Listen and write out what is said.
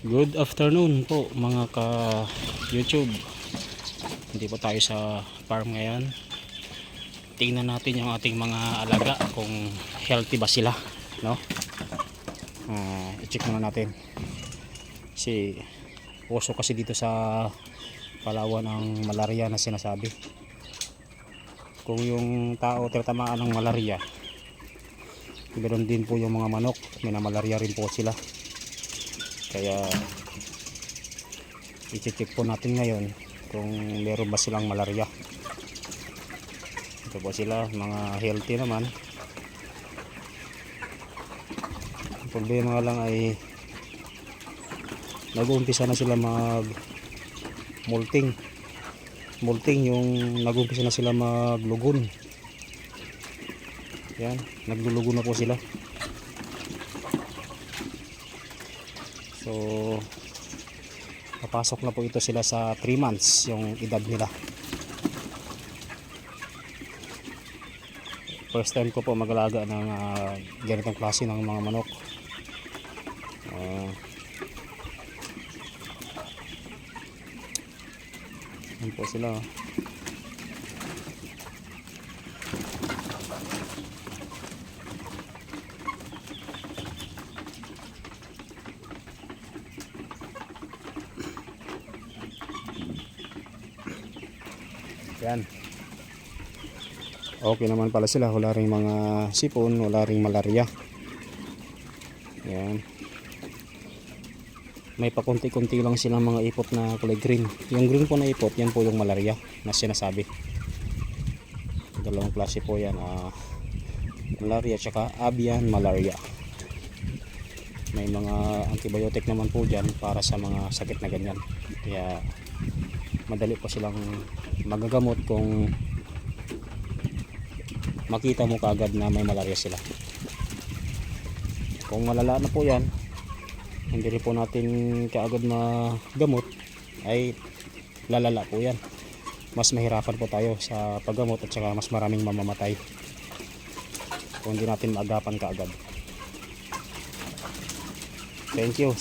Good afternoon po mga ka-YouTube. Hindi po tayo sa farm ngayon. Tingnan natin yung ating mga alaga kung healthy ba sila, no? I-check muna natin. Kasi uso kasi dito sa Palawan ang malaria na sinasabi. Kung yung tao tatamaan ng malaria, ganoon din po yung mga manok, may na malaria rin po sila. Kaya i-check po natin ngayon kung meron ba silang malaria. Ito po sila, mga healthy naman. Ang problema lang ay nag-uumpisa na sila molting yung nag-uumpisa na sila maglugon. Yan, naglulugon na po sila. So papasok na po ito sila sa 3 months yung edad nila. First time ko po mag-alaga ng ganitong klase ng mga manok. Yan po sila. Yan. Okay naman pala sila, wala ring mga sipon, wala ring malaria. Yan. May pakunti-kunti lang silang mga ipot na kulay green. Yung green po na ipot, yan po yung malaria na sinasabi. Dalawang klase po yan, malaria tsaka avian malaria. May mga antibiotic naman po dyan para sa mga sakit na ganyan. Kaya madali po silang magagamot kung makita mo kaagad na may malaria sila. Kung malala na po yan, hindi rin po natin kaagad magamot, ay lalala po yan. Mas mahirapan po tayo sa paggamot at saka mas maraming mamamatay kung hindi natin maagapan kaagad. Thank you.